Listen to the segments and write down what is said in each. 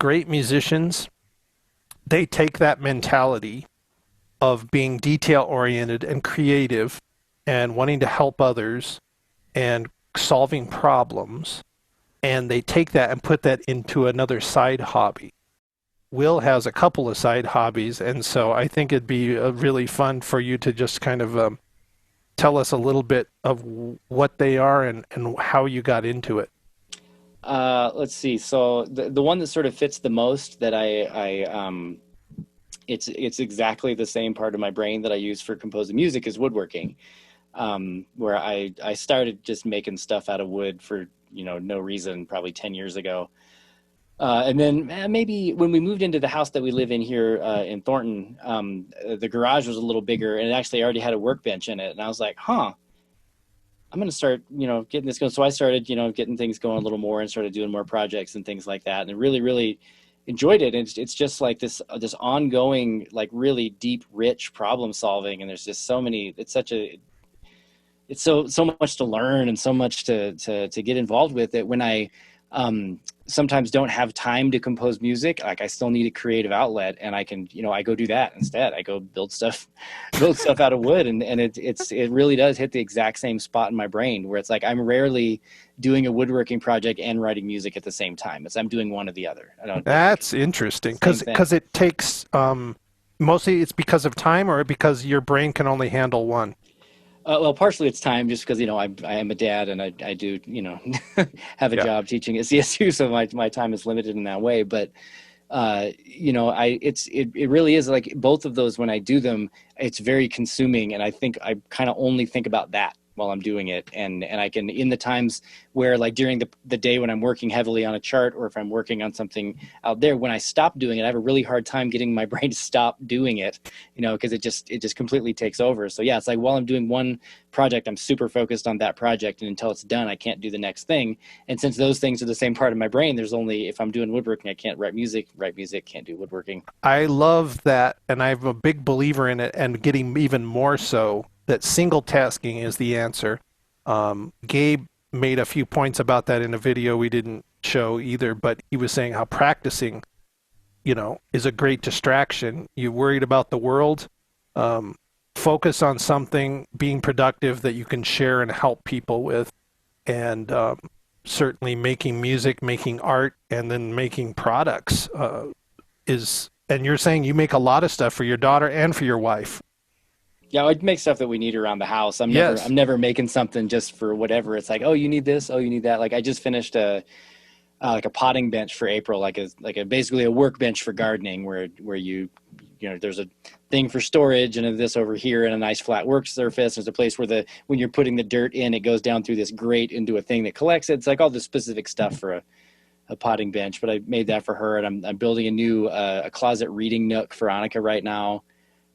great musicians, they take that mentality of being detail oriented and creative and wanting to help others and solving problems, and they take that and put that into another side hobby. Will has a couple of side hobbies, and so I think it'd be really fun for you to just kind of tell us a little bit of what they are and how you got into it. Let's see. So the one that sort of fits the most that it's exactly the same part of my brain that I use for composing music is woodworking. Where I started just making stuff out of wood for, no reason, probably 10 years ago. And then maybe when we moved into the house that we live in here in Thornton, the garage was a little bigger and it actually already had a workbench in it. And I was like, I'm going to start, getting this going. So I started, getting things going a little more and started doing more projects and things like that. And I really, really enjoyed it. And it's just like this ongoing, like really deep, rich problem solving. And there's just so many, it's so much to learn and so much to get involved with it. When I sometimes don't have time to compose music, like I still need a creative outlet, and I can, I go do that instead. I go build stuff out of wood, and it really does hit the exact same spot in my brain where it's like I'm rarely doing a woodworking project and writing music at the same time. I'm doing one or the other. I don't. That's interesting because it takes mostly it's because of time or because your brain can only handle one. Well, partially it's time, just because I am a dad and I do have a job teaching at CSU, so my time is limited in that way. But it really is like both of those. When I do them, it's very consuming, and I think I kind of only think about that while I'm doing it, and I can, in the times where, like during the day when I'm working heavily on a chart, or if I'm working on something out there, when I stop doing it, I have a really hard time getting my brain to stop doing it, because it just completely takes over. So yeah, it's like while I'm doing one project, I'm super focused on that project, and until it's done, I can't do the next thing. And since those things are the same part of my brain, there's only, if I'm doing woodworking, I can't write music, can't do woodworking. I love that, and I'm a big believer in it, and getting even more so that single tasking is the answer. Gabe made a few points about that in a video we didn't show either, but he was saying how practicing, is a great distraction. You're worried about the world, focus on something, being productive that you can share and help people with, and certainly making music, making art, and then making products is. And you're saying you make a lot of stuff for your daughter and for your wife. Yeah, I make stuff that we need around the house. I'm Yes. never making something just for whatever. It's like, oh, you need this, oh, you need that. Like I just finished like a potting bench for April, like basically a workbench for gardening, where you there's a thing for storage and this over here and a nice flat work surface. There's a place where when you're putting the dirt in, it goes down through this grate into a thing that collects it. It's like all the specific stuff for a potting bench. But I made that for her, and I'm building a new a closet reading nook for Annika right now.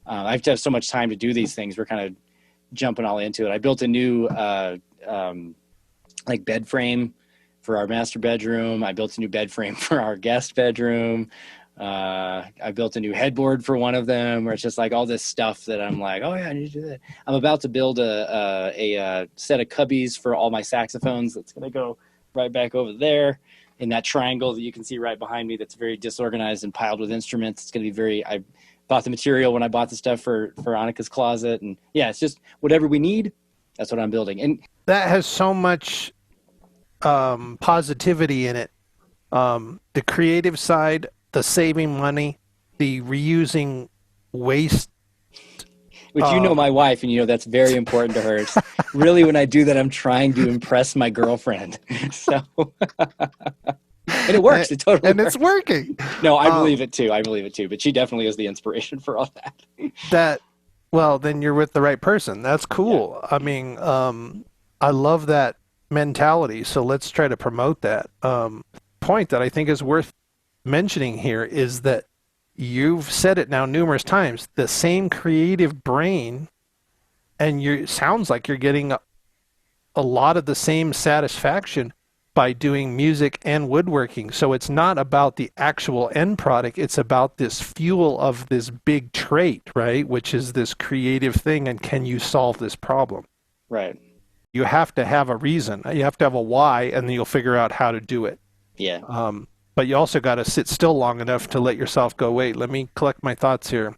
I have to have so much time to do these things. We're kind of jumping all into it. I built a new like bed frame for our master bedroom. I built a new bed frame for our guest bedroom. I built a new headboard for one of them, where it's just like all this stuff that I'm like, oh yeah, I need to do that. I'm about to build a set of cubbies for all my saxophones. That's going to go right back over there in that triangle that you can see right behind me. That's very disorganized and piled with instruments. It's going to be I bought the material when I bought the stuff for Annika's closet. And yeah, it's just whatever we need. That's what I'm building. And that has so much positivity in it. The creative side, the saving money, the reusing waste. Which my wife, and that's very important to her. It's really, when I do that, I'm trying to impress my girlfriend. So, and it works. It totally and works. It's working. No, I believe it too. But she definitely is the inspiration for all that. Well, then you're with the right person. That's cool. Yeah. I mean, I love that mentality. So let's try to promote that. Point that I think is worth mentioning here is that you've said it now numerous times, the same creative brain, and it sounds like you're getting a lot of the same satisfaction by doing music and woodworking. So it's not about the actual end product, it's about this fuel of this big trait, right? Which is this creative thing, and can you solve this problem? Right. You have to have a reason. You have to have a why, and then you'll figure out how to do it. Yeah. but you also got to sit still long enough to let yourself go, wait, let me collect my thoughts here.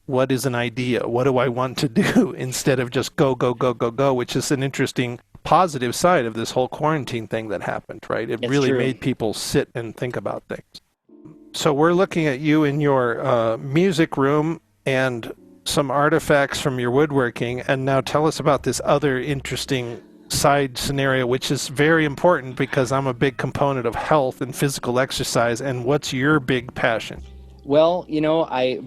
What is an idea? What do I want to do? Instead of just go, go, go, go, go, which is an interesting positive side of this whole quarantine thing that happened, right? It really made people sit and think about things. So we're looking at you in your music room and some artifacts from your woodworking. And now tell us about this other interesting side scenario, which is very important because I'm a big component of health and physical exercise. And what's your big passion? Well,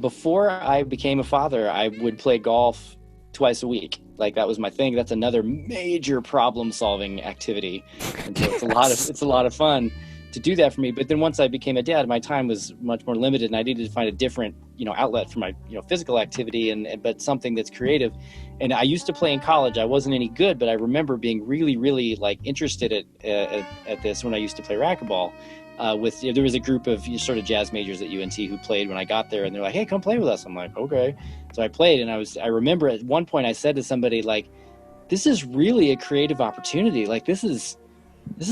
before I became a father, I would play golf twice a week. Like, that was my thing. That's another major problem-solving activity. And so it's a lot of fun to do that for me. But then once I became a dad, my time was much more limited, and I needed to find a different, outlet for my, physical activity, but something that's creative. And I used to play in college. I wasn't any good, but I remember being really, really interested at this when I used to play racquetball. There was a group of sort of jazz majors at UNT who played when I got there, and they're like, "Hey, come play with us." I'm like, "Okay." So I played, and I remember at one point I said to somebody, like, "This is really a creative opportunity. Like, this is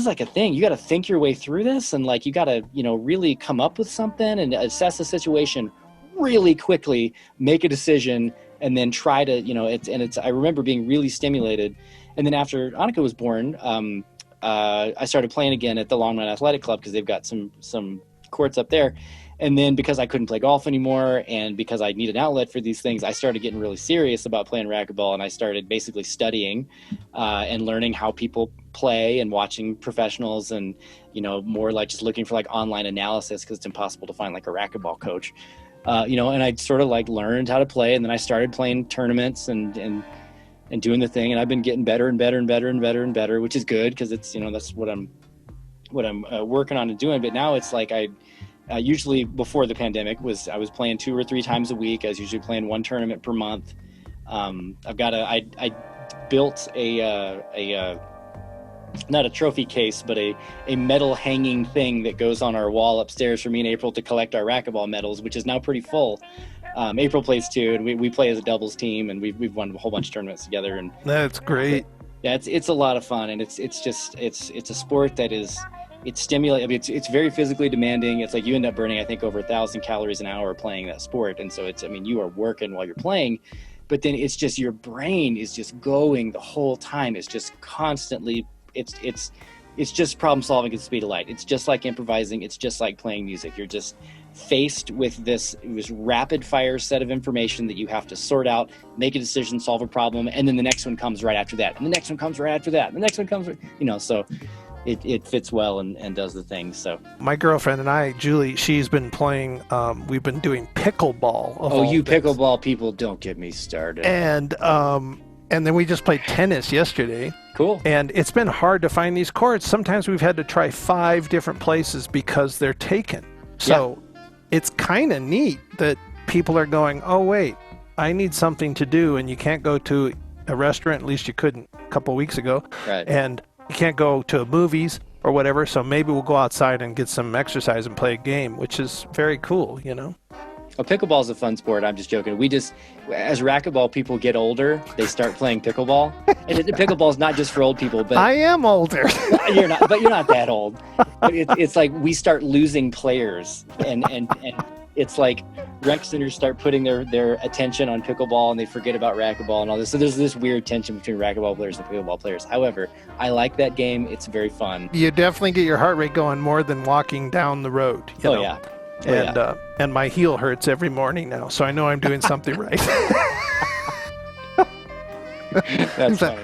like a thing. You got to think your way through this, and you got to, really come up with something and assess the situation really quickly, make a decision, and then try to, I remember being really stimulated. And then after Annika was born, I started playing again at the Longmont Athletic Club because they've got some courts up there. And then because I couldn't play golf anymore and because I need an outlet for these things, I started getting really serious about playing racquetball, and I started basically studying and learning how people play and watching professionals and, more just looking for online analysis because it's impossible to find a racquetball coach, and I sort of learned how to play, and then I started playing tournaments and doing the thing, and I've been getting better and better and better and better and better, which is good because it's, that's what I'm working on and doing. But now it's I usually before the pandemic I was playing 2 or 3 times a week. I was usually playing 1 tournament per month. I built a not a trophy case, but a metal hanging thing that goes on our wall upstairs for me and April to collect our racquetball medals, which is now pretty full. April plays too, and we play as a doubles team, and we've won a whole bunch of tournaments together. And that's great. Yeah, it's a lot of fun, and it's a sport that it's stimulating. I mean, it's very physically demanding. It's you end up burning, I think, over 1,000 calories an hour playing that sport, and so you are working while you're playing, but then it's just your brain is just going the whole time. It's just constantly. It's just problem solving at the speed of light. It's just like improvising. It's just like playing music. You're just faced with this rapid fire set of information that you have to sort out, make a decision, solve a problem, and then the next one comes right after that, and the next one comes right after that, and the next one comes, so it fits well and does the thing. So my girlfriend and I, Julie, she's been playing, we've been doing pickleball. Pickleball people, don't get me started. And then we just played tennis yesterday. Cool. And it's been hard to find these courts. Sometimes we've had to try 5 different places because they're taken. So it's kind of neat that people are going, oh, wait, I need something to do. And you can't go to a restaurant, at least you couldn't a couple of weeks ago. Right. And you can't go to movies or whatever. So maybe we'll go outside and get some exercise and play a game, which is very cool, Well, pickleball is a fun sport. I'm just joking. As racquetball people get older, they start playing pickleball. And pickleball is not just for old people, but I am older. You're not that old. But it's we start losing players, and it's rec centers start putting their attention on pickleball, and they forget about racquetball and all this. So there's this weird tension between racquetball players and pickleball players. However, I like that game. It's very fun. You definitely get your heart rate going more than walking down the road. You know? Yeah. And my heel hurts every morning now, so I know I'm doing something right. That's funny.